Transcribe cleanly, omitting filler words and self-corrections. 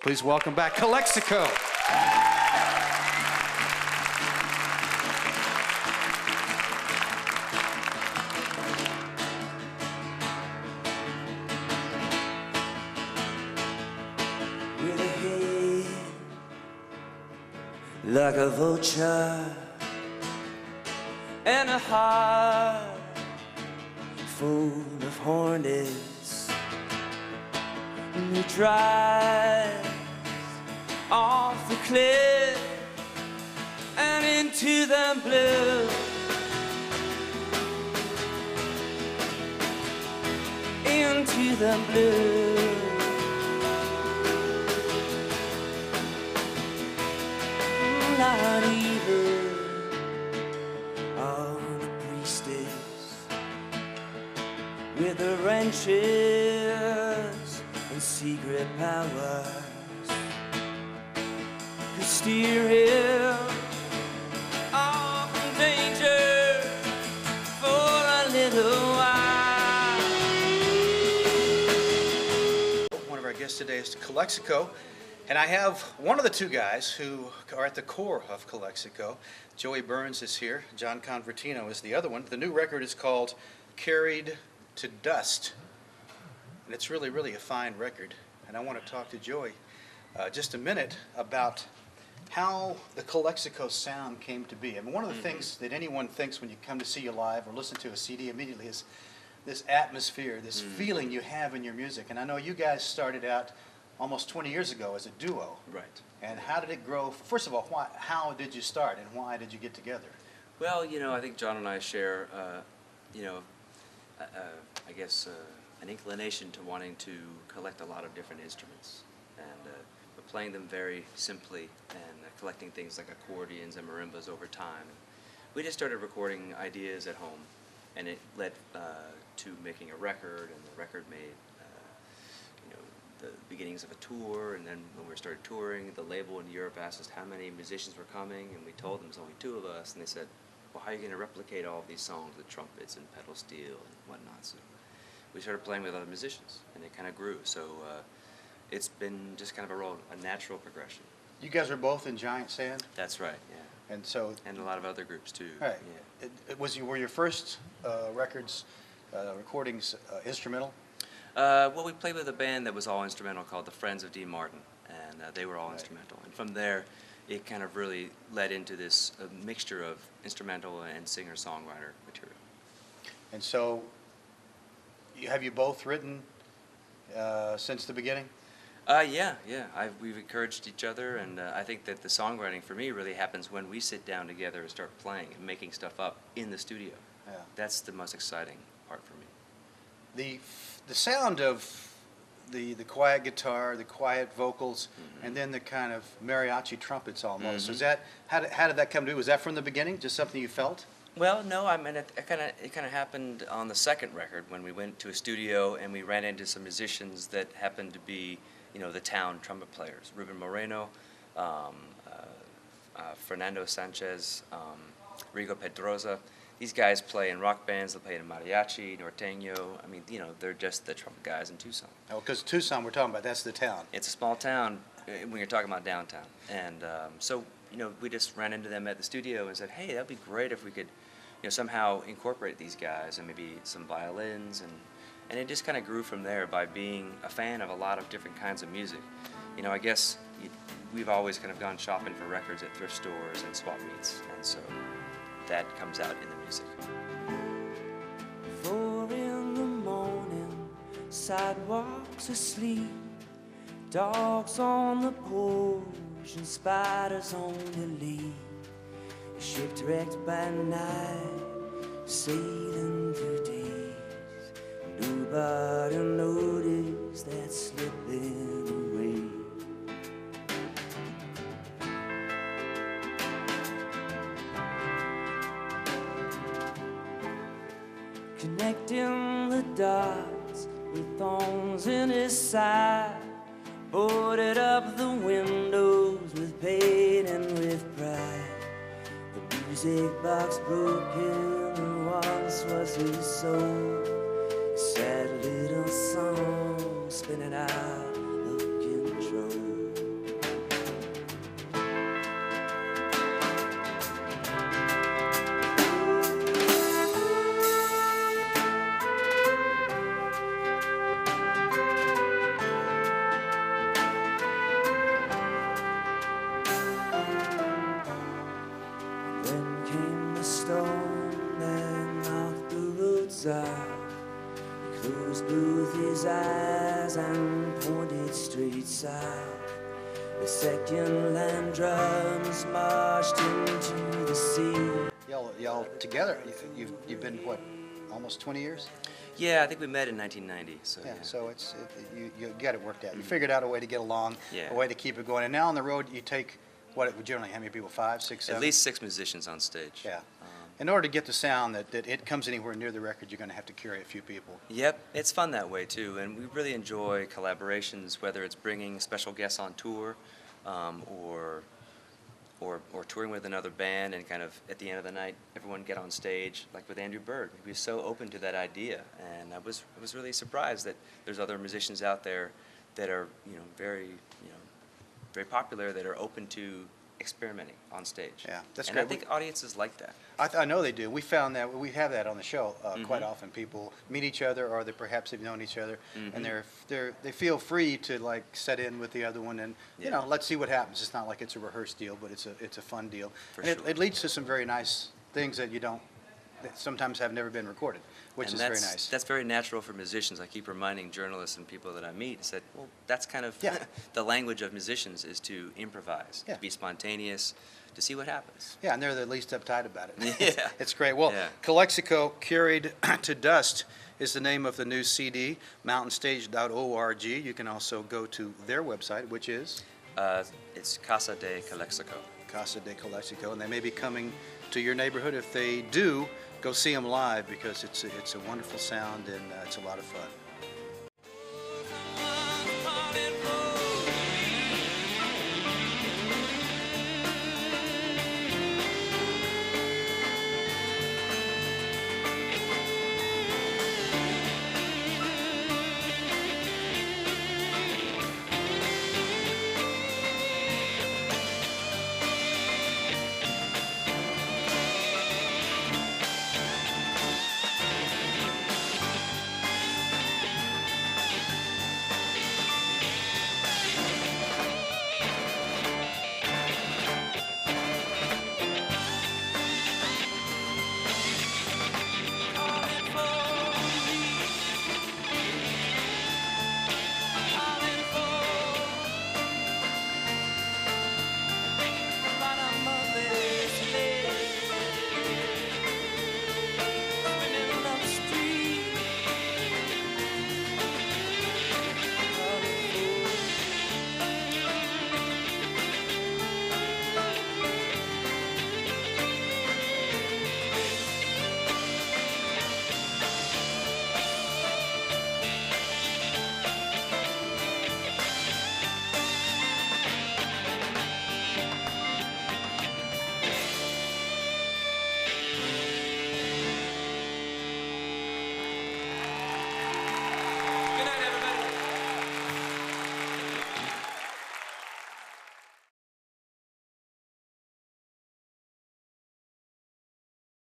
Please welcome back Calexico. With a head like a vulture and a heart full of hornets, and you drive off the cliff and into the blue, into the blue. Not even on a priestess with the wrenches and secret powers could steer him off from danger for a little while. One of our guests today is Calexico. And I have one of the two guys who are at the core of Calexico. Joey Burns is here. John Convertino is the other one. The new record is called Carried to Dust. And it's really, really a fine record. And I want to talk to Joey just a minute about how the Calexico sound came to be. I mean, one of the things that anyone thinks when you come to see you live or listen to a CD immediately is this atmosphere, this feeling you have in your music. And I know you guys started out almost 20 years ago as a duo. Right. And how did it grow? First of all, how did you start and why did you get together? Well, you know, I think John and I share, you know, I guess an inclination to wanting to collect a lot of different instruments. And but playing them very simply and collecting things like accordions and marimbas over time. We just started recording ideas at home, and it led to making a record, and the record made the beginnings of a tour. And then when we started touring, the label in Europe asked us how many musicians were coming, and we told them there's only 2 of us, and they said, well, how are you going to replicate all of these songs with trumpets and pedal steel and whatnot? So we started playing with other musicians, and it kind of grew. So it's been just kind of a natural progression. You guys are both in Giant Sand? That's right, yeah. And so, and a lot of other groups too. Right. Yeah. Were your first recordings instrumental? Well, we played with a band that was all instrumental called the Friends of Dean Martin, and they were all instrumental. And from there, it kind of really led into this mixture of instrumental and singer-songwriter material. And so, have you both written since the beginning? Yeah. We've encouraged each other, and I think that the songwriting for me really happens when we sit down together and start playing and making stuff up in the studio. Yeah. That's the most exciting part for me. The sound of the quiet guitar, the quiet vocals, and then the kind of mariachi trumpets almost. Is that how did that come to be? Was that from the beginning, just something you felt? Well, no. I mean, it kind of happened on the second record when we went to a studio and we ran into some musicians that happened to be, you know, the town trumpet players. Ruben Moreno, Fernando Sanchez, Rigo Pedrosa. These guys play in rock bands, they play in mariachi, norteño. I mean, you know, they're just the trumpet guys in Tucson. Oh, because Tucson we're talking about, that's the town. It's a small town when you're talking about downtown. And so, you know, we just ran into them at the studio and said, hey, that'd be great if we could, you know, somehow incorporate these guys and maybe some violins. And it just kind of grew from there by being a fan of a lot of different kinds of music. You know, I guess we've always kind of gone shopping for records at thrift stores and swap meets. And so that comes out in the music. 4 in the morning, sidewalks asleep, dogs on the porch and spiders on the leaf. Shipwrecked by night, sailing through days. Nobody noticed that slipping away. Connecting the dots with thorns in his side, boarded up the windows with pain and with pride. The music box broken and once was his soul, a sad little song spinning out of control. his eyes and pointed straight south. The second land drums marched into the sea. Y'all together, you've been, what, almost 20 years? Yeah, I think we met in 1990. So Yeah, so you got it worked out. You figured out a way to get along, Yeah. a way to keep it going. And now on the road, you take, what, generally, how many people, 5, 6, 7? At least 6 musicians on stage. Yeah. In order to get the sound that it comes anywhere near the record, you're going to have to carry a few people. Yep, it's fun that way too, and we really enjoy collaborations, whether it's bringing special guests on tour, or touring with another band, and kind of at the end of the night, everyone get on stage, like with Andrew Bird. He was so open to that idea, and I was really surprised that there's other musicians out there that are very popular, that are open to experimenting on stage. Yeah, that's and great. I think audiences like that. I know they do. We found that we have that on the show quite often. People meet each other, or they perhaps have known each other, and they feel free to like set in with the other one, and let's see what happens. It's not like it's a rehearsed deal, but it's a fun deal, For and sure. it leads to some very nice things that that sometimes have never been recorded, which And is very nice. That's very natural for musicians. I keep reminding journalists and people that I meet, I said, well, that's kind of Yeah. the language of musicians, is to improvise, Yeah. to be spontaneous, to see what happens. Yeah, and they're the least uptight about it. Yeah. It's great. Well, Yeah. Calexico Carried to Dust is the name of the new CD, mountainstage.org. You can also go to their website, which is It's Casa de Calexico. Casa de Calexico, and they may be coming to your neighborhood. If they do, go see them live, because it's a wonderful sound, and it's a lot of fun.